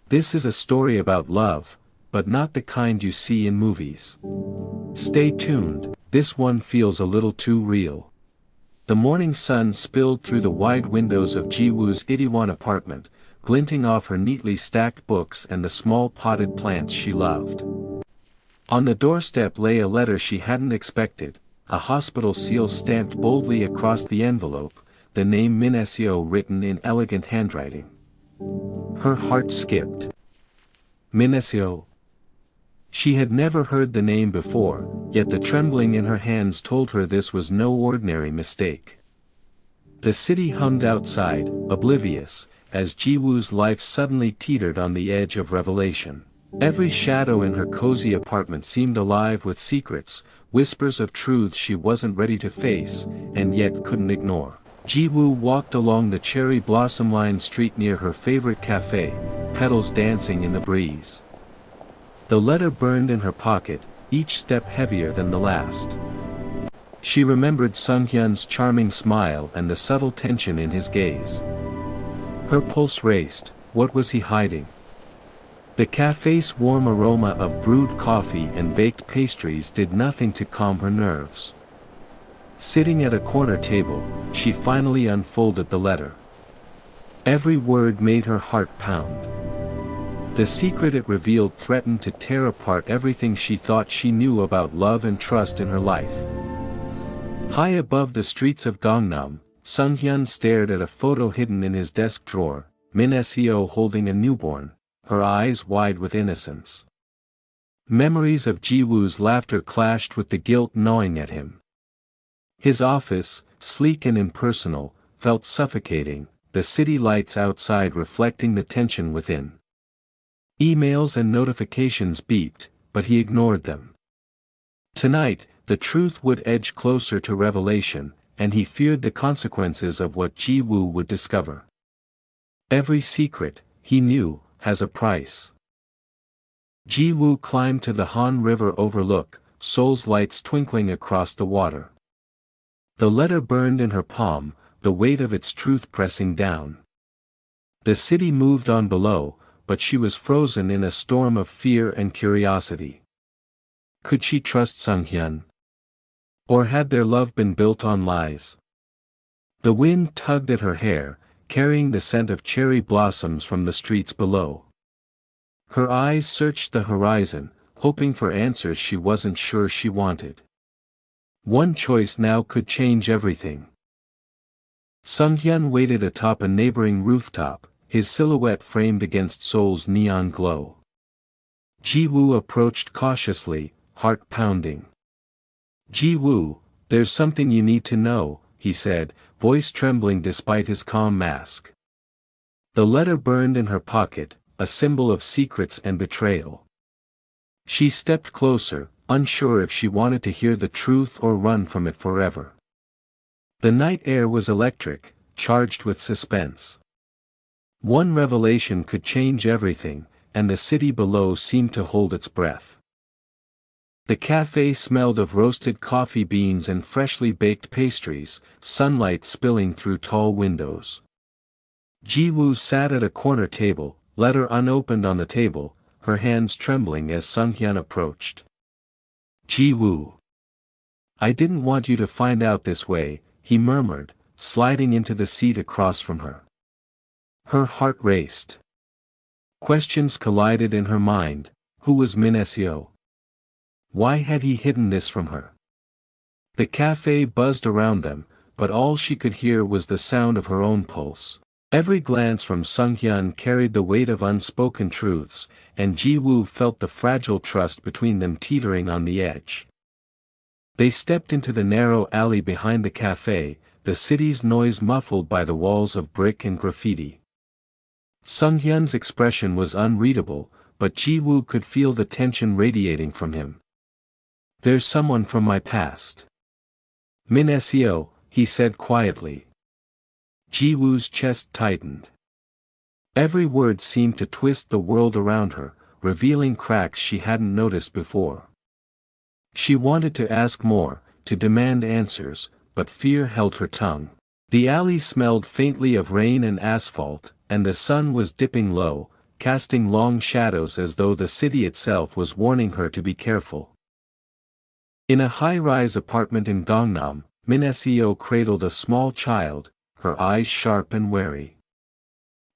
This is a story about love, but not the kind you see in movies. Stay tuned, this one feels a little too real. The morning sun spilled through the wide windows of Ji-woo's Itaewon apartment, glinting off her neatly stacked books and the small potted plants she loved. On the doorstep lay a letter she hadn't expected, a hospital seal stamped boldly across the envelope, the name Min Seo written in elegant handwriting. Her heart skipped. Min Seo. She had never heard the name before, yet the trembling in her hands told her this was no ordinary mistake. The city hummed outside, oblivious, as Ji-woo's life suddenly teetered on the edge of revelation. Every shadow in her cozy apartment seemed alive with secrets, whispers of truths she wasn't ready to face, and yet couldn't ignore. Ji-woo walked along the cherry blossom-lined street near her favorite cafe, petals dancing in the breeze. The letter burned in her pocket, each step heavier than the last. She remembered Sung-hyun's charming smile and the subtle tension in his gaze. Her pulse raced. What was he hiding? The cafe's warm aroma of brewed coffee and baked pastries did nothing to calm her nerves. Sitting at a corner table, she finally unfolded the letter. Every word made her heart pound. The secret it revealed threatened to tear apart everything she thought she knew about love and trust in her life. High above the streets of Gangnam, Sung-hyun stared at a photo hidden in his desk drawer, Min Seo holding a newborn, her eyes wide with innocence. Memories of Ji-woo's laughter clashed with the guilt gnawing at him. His office, sleek and impersonal, felt suffocating, the city lights outside reflecting the tension within. Emails and notifications beeped, but he ignored them. Tonight, the truth would edge closer to revelation, and he feared the consequences of what Ji-woo would discover. Every secret, he knew, has a price. Ji-woo climbed to the Han River overlook, Seoul's lights twinkling across the water. The letter burned in her palm, the weight of its truth pressing down. The city moved on below, but she was frozen in a storm of fear and curiosity. Could she trust Sung-hyun? Or had their love been built on lies? The wind tugged at her hair, carrying the scent of cherry blossoms from the streets below. Her eyes searched the horizon, hoping for answers she wasn't sure she wanted. One choice now could change everything. Sung-hyun waited atop a neighboring rooftop, his silhouette framed against Seoul's neon glow. Ji-woo approached cautiously, heart pounding. Ji-woo, there's something you need to know, he said, voice trembling despite his calm mask. The letter burned in her pocket, a symbol of secrets and betrayal. She stepped closer, unsure if she wanted to hear the truth or run from it forever. The night air was electric, charged with suspense. One revelation could change everything, and the city below seemed to hold its breath. The cafe smelled of roasted coffee beans and freshly baked pastries, sunlight spilling through tall windows. Ji-woo sat at a corner table, letter unopened on the table, her hands trembling as Sung-hyun approached. Ji-woo. I didn't want you to find out this way, he murmured, sliding into the seat across from her. Her heart raced. Questions collided in her mind. Who was Min Seo? Why had he hidden this from her? The cafe buzzed around them, but all she could hear was the sound of her own pulse. Every glance from Sung-hyun carried the weight of unspoken truths, and Ji-woo felt the fragile trust between them teetering on the edge. They stepped into the narrow alley behind the cafe, the city's noise muffled by the walls of brick and graffiti. Sung-hyun's expression was unreadable, but Ji-woo could feel the tension radiating from him. There's someone from my past. Min Seo, he said quietly. Ji-woo's chest tightened. Every word seemed to twist the world around her, revealing cracks she hadn't noticed before. She wanted to ask more, to demand answers, but fear held her tongue. The alley smelled faintly of rain and asphalt, and the sun was dipping low, casting long shadows as though the city itself was warning her to be careful. In a high-rise apartment in Gangnam, Min Seo cradled a small child, her eyes sharp and wary.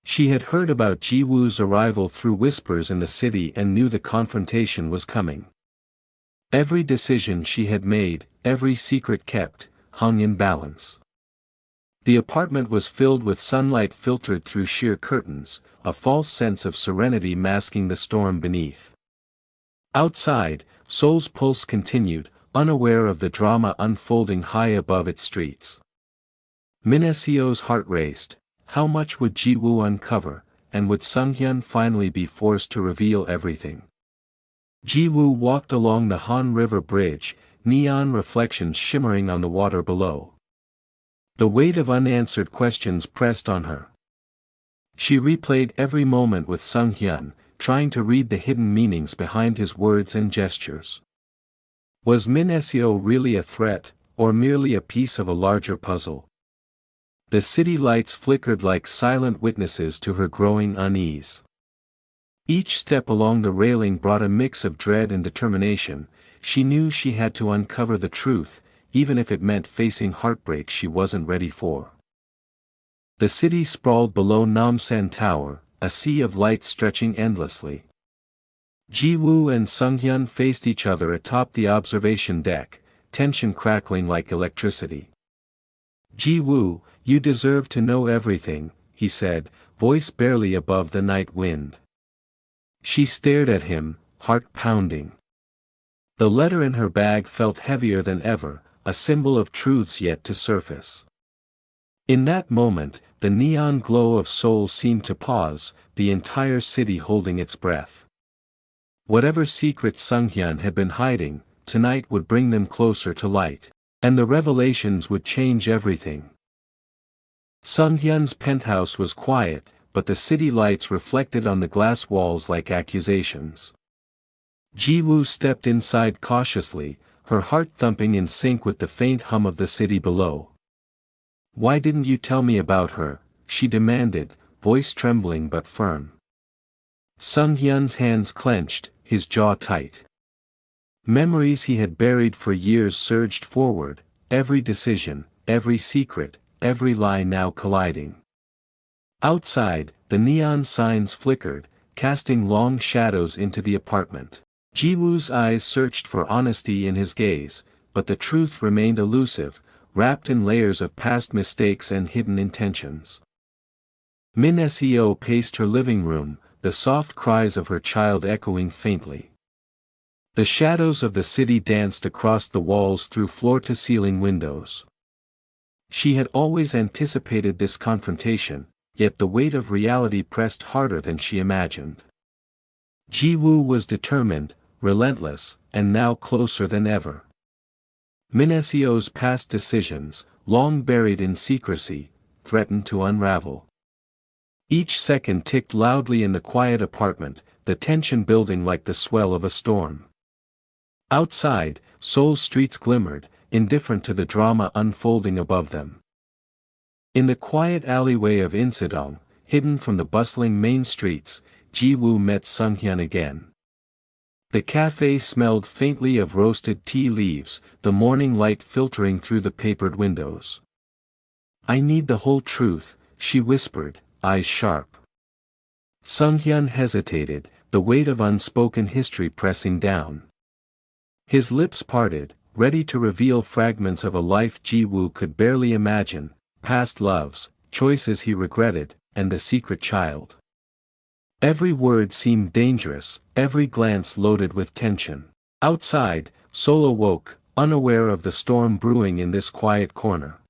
She had heard about Ji-woo's arrival through whispers in the city and knew the confrontation was coming. Every decision she had made, every secret kept, hung in balance. The apartment was filled with sunlight filtered through sheer curtains, a false sense of serenity masking the storm beneath. Outside, Seoul's pulse continued, unaware of the drama unfolding high above its streets. Min Seo's heart raced. How much would Ji-woo uncover, and would Sung-hyun finally be forced to reveal everything? Ji-woo walked along the Han River Bridge, neon reflections shimmering on the water below. The weight of unanswered questions pressed on her. She replayed every moment with Sung-hyun, trying to read the hidden meanings behind his words and gestures. Was Min Seo really a threat, or merely a piece of a larger puzzle? The city lights flickered like silent witnesses to her growing unease. Each step along the railing brought a mix of dread and determination. She knew she had to uncover the truth, even if it meant facing heartbreak she wasn't ready for. The city sprawled below Namsan Tower, a sea of light stretching endlessly. Ji-woo and Sung-hyun faced each other atop the observation deck, tension crackling like electricity. "Ji-woo, you deserve to know everything," he said, voice barely above the night wind. She stared at him, heart pounding. The letter in her bag felt heavier than ever, a symbol of truths yet to surface. In that moment, the neon glow of Seoul seemed to pause, the entire city holding its breath. Whatever secret Sung-hyun had been hiding, tonight would bring them closer to light, and the revelations would change everything. Sung-hyun's penthouse was quiet, but the city lights reflected on the glass walls like accusations. Ji-woo stepped inside cautiously, her heart thumping in sync with the faint hum of the city below. "Why didn't you tell me about her?" she demanded, voice trembling but firm. Sung-hyun's hands clenched, his jaw tight. Memories he had buried for years surged forward, every decision, every secret, every lie now colliding. Outside, the neon signs flickered, casting long shadows into the apartment. Ji-woo's eyes searched for honesty in his gaze, but the truth remained elusive, wrapped in layers of past mistakes and hidden intentions. Min Seo paced her living room, the soft cries of her child echoing faintly. The shadows of the city danced across the walls through floor-to-ceiling windows. She had always anticipated this confrontation, yet the weight of reality pressed harder than she imagined. Ji-woo was determined, relentless, and now closer than ever. Min Seo's past decisions, long buried in secrecy, threatened to unravel. Each second ticked loudly in the quiet apartment, the tension building like the swell of a storm. Outside, Seoul's streets glimmered, indifferent to the drama unfolding above them. In the quiet alleyway of Insadong, hidden from the bustling main streets, Ji-woo met Sung-hyun again. The café smelled faintly of roasted tea leaves, the morning light filtering through the papered windows. "I need the whole truth," she whispered, eyes sharp. Sung-hyun hesitated, the weight of unspoken history pressing down. His lips parted, ready to reveal fragments of a life Ji-woo could barely imagine, past loves, choices he regretted, and the secret child. Every word seemed dangerous, every glance loaded with tension. Outside, Seoul awoke, unaware of the storm brewing in this quiet corner.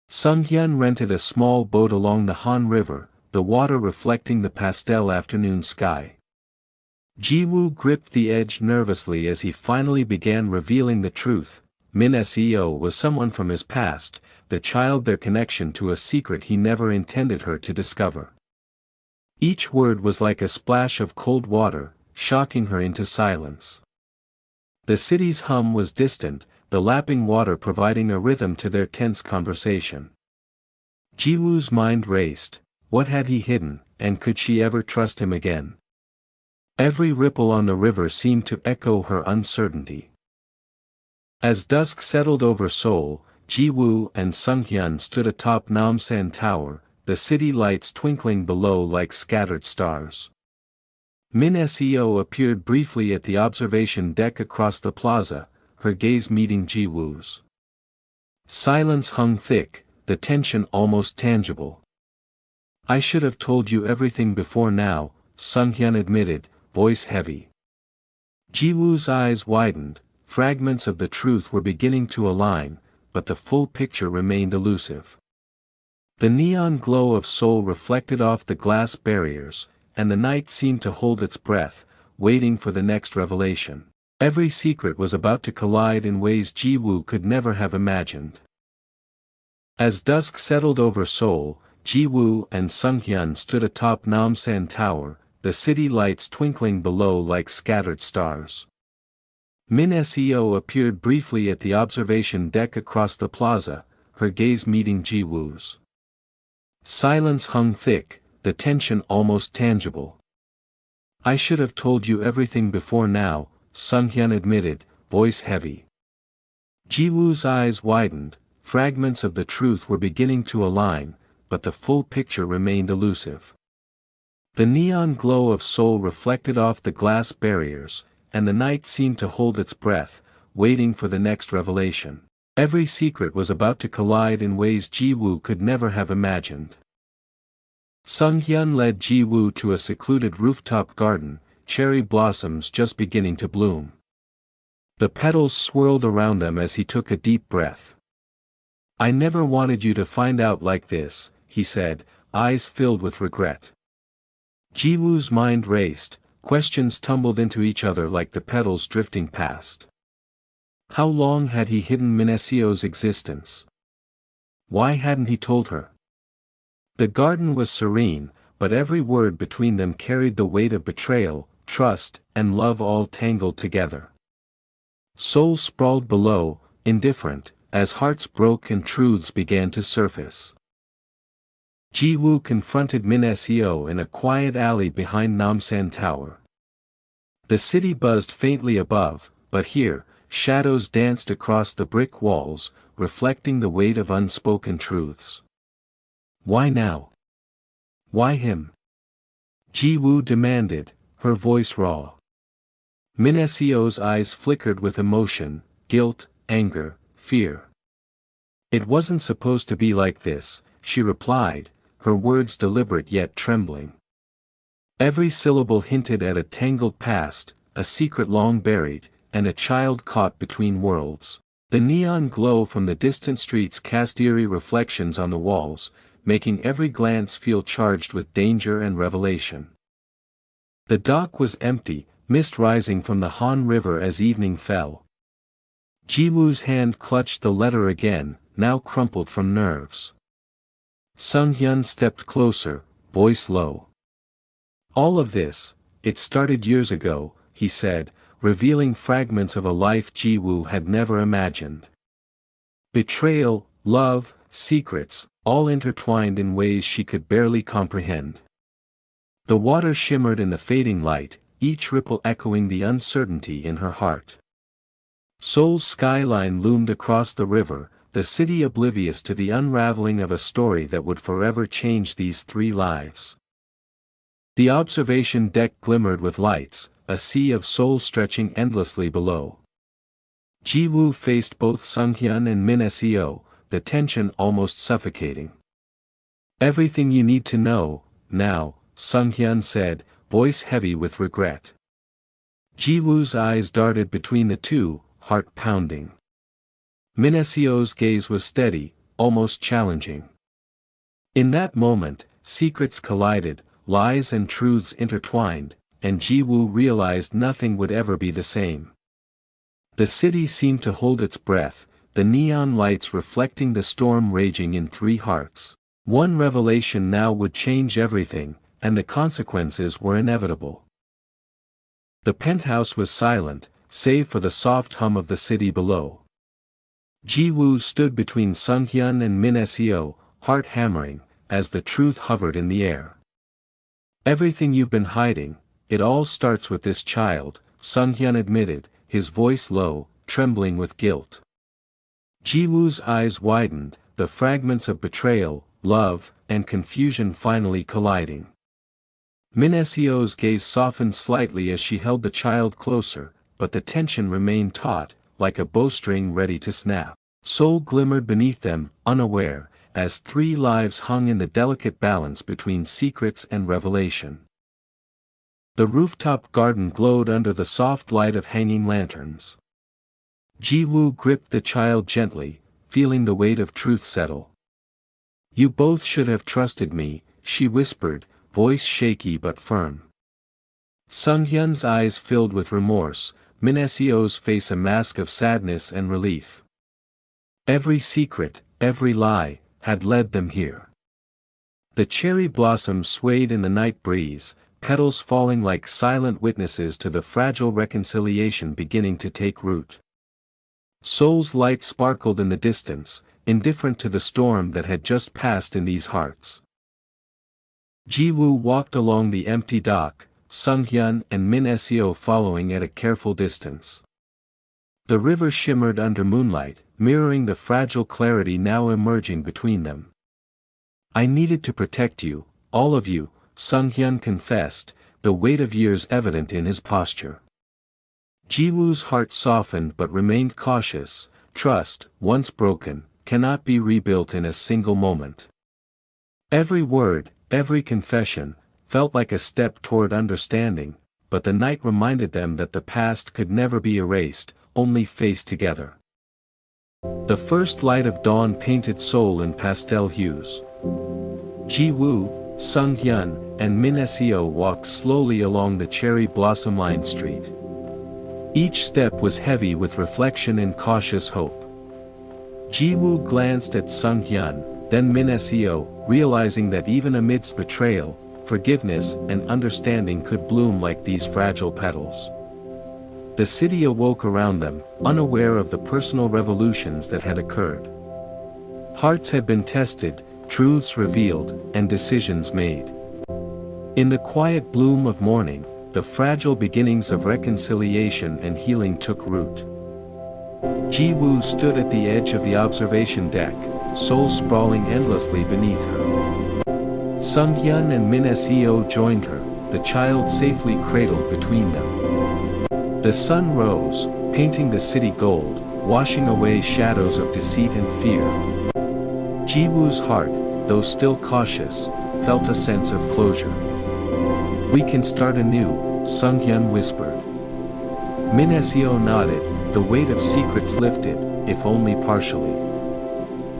Sung-hyun rented a small boat along the Han River, the water reflecting the pastel afternoon sky. Ji-woo gripped the edge nervously as he finally began revealing the truth. Min Seo was someone from his past, the child, their connection to a secret he never intended her to discover. Each word was like a splash of cold water, shocking her into silence. The city's hum was distant, the lapping water providing a rhythm to their tense conversation. Ji-woo's mind raced. What had he hidden, and could she ever trust him again? Every ripple on the river seemed to echo her uncertainty. As dusk settled over Seoul, Ji-woo and Sung-hyun stood atop Namsan Tower, the city lights twinkling below like scattered stars. Min-seo appeared briefly at the observation deck across the plaza, her gaze meeting Ji-woo's. Silence hung thick, the tension almost tangible. "I should have told you everything before now," Sung-hyun admitted, voice heavy. Ji-woo's eyes widened, fragments of the truth were beginning to align, but the full picture remained elusive. The neon glow of Seoul reflected off the glass barriers, and the night seemed to hold its breath, waiting for the next revelation. Every secret was about to collide in ways Ji-woo could never have imagined. As dusk settled over Seoul, Ji-woo and Sung-hyun stood atop Namsan Tower, the city lights twinkling below like scattered stars. Min-seo appeared briefly at the observation deck across the plaza, her gaze meeting Ji-woo's. Silence hung thick, the tension almost tangible. "I should have told you everything before now," Sung-hyun admitted, voice heavy. Ji-woo's eyes widened, fragments of the truth were beginning to align, but the full picture remained elusive. The neon glow of Seoul reflected off the glass barriers, and the night seemed to hold its breath, waiting for the next revelation. Every secret was about to collide in ways Ji-woo could never have imagined. Sung-hyun led Ji-woo to a secluded rooftop garden, cherry blossoms just beginning to bloom. The petals swirled around them as he took a deep breath. "I never wanted you to find out like this," he said, eyes filled with regret. Ji-woo's mind raced, questions tumbled into each other like the petals drifting past. How long had he hidden Min-seo's existence? Why hadn't he told her? The garden was serene, but every word between them carried the weight of betrayal, trust, and love all tangled together. Seoul sprawled below, indifferent, as hearts broke and truths began to surface. Ji-woo confronted Min-seo in a quiet alley behind Namsan Tower. The city buzzed faintly above, but here, shadows danced across the brick walls, reflecting the weight of unspoken truths. "Why now? Why him?" Ji-woo demanded, her voice raw. Min-seo's eyes flickered with emotion, guilt, anger, fear. "It wasn't supposed to be like this," she replied, her words deliberate yet trembling. Every syllable hinted at a tangled past, a secret long buried, and a child caught between worlds. The neon glow from the distant streets cast eerie reflections on the walls, making every glance feel charged with danger and revelation. The dock was empty, mist rising from the Han River as evening fell. Ji-woo's hand clutched the letter again, now crumpled from nerves. Sung-hyun stepped closer, voice low. "All of this, it started years ago," he said, revealing fragments of a life Ji-woo had never imagined. Betrayal, love, secrets, all intertwined in ways she could barely comprehend. The water shimmered in the fading light, each ripple echoing the uncertainty in her heart. Seoul's skyline loomed across the river, the city oblivious to the unraveling of a story that would forever change these three lives. The observation deck glimmered with lights, a sea of Seoul stretching endlessly below. Ji-woo faced both Sung-hyun and Min-seo, the tension almost suffocating. "Everything you need to know, now," Sung-hyun said, voice heavy with regret. Ji-woo's eyes darted between the two, heart pounding. Min-seo's gaze was steady, almost challenging. In that moment, secrets collided, lies and truths intertwined, and Ji-woo realized nothing would ever be the same. The city seemed to hold its breath, the neon lights reflecting the storm raging in three hearts. One revelation now would change everything, and the consequences were inevitable. The penthouse was silent, save for the soft hum of the city below. Ji-woo stood between Sung-hyun and Min-seo, heart hammering, as the truth hovered in the air. Everything you've been hiding, it all starts with this child, Sung-hyun admitted, his voice low, trembling with guilt. Ji-woo's eyes widened, the fragments of betrayal, love, and confusion finally colliding. Min Seo's gaze softened slightly as she held the child closer, but the tension remained taut, like a bowstring ready to snap. Seoul glimmered beneath them, unaware, as 3 lives hung in the delicate balance between secrets and revelation. The rooftop garden glowed under the soft light of hanging lanterns. Ji-woo gripped the child gently, feeling the weight of truth settle. "You both should have trusted me," she whispered, voice shaky but firm. Sung-hyun's eyes filled with remorse, Min Seo's face a mask of sadness and relief. Every secret, every lie, had led them here. The cherry blossoms swayed in the night breeze, petals falling like silent witnesses to the fragile reconciliation beginning to take root. Seoul's light sparkled in the distance, indifferent to the storm that had just passed in these hearts. Ji-woo walked along the empty dock, Sung-hyun and Min Seo following at a careful distance. The river shimmered under moonlight, mirroring the fragile clarity now emerging between them. "I needed to protect you, all of you," Sung-hyun confessed, the weight of years evident in his posture. Ji-woo's heart softened but remained cautious. Trust, once broken, cannot be rebuilt in a single moment. Every word, every confession, felt like a step toward understanding, but the night reminded them that the past could never be erased, only faced together. The first light of dawn painted Seoul in pastel hues. Ji-woo, Sung-hyun, and Min Seo walked slowly along the cherry blossom-lined street. Each step was heavy with reflection and cautious hope. Ji-woo glanced at Sung-hyun, then Min Seo, realizing that even amidst betrayal, forgiveness and understanding could bloom like these fragile petals. The city awoke around them, unaware of the personal revolutions that had occurred. Hearts had been tested, truths revealed, and decisions made. In the quiet bloom of morning, the fragile beginnings of reconciliation and healing took root. Ji-woo stood at the edge of the observation deck, Seoul sprawling endlessly beneath her. Sung-hyun and Min Seo joined her, the child safely cradled between them. The sun rose, painting the city gold, washing away shadows of deceit and fear. Ji-woo's heart, though still cautious, felt a sense of closure. "We can start anew," Sung-hyun whispered. Min Seo nodded, the weight of secrets lifted, if only partially.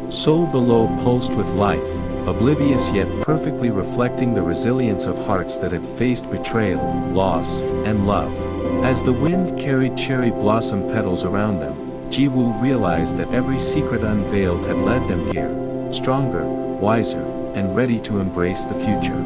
Seoul below pulsed with life, oblivious yet perfectly reflecting the resilience of hearts that had faced betrayal, loss, and love. As the wind carried cherry blossom petals around them, Ji-woo realized that every secret unveiled had led them here, stronger, wiser, and ready to embrace the future.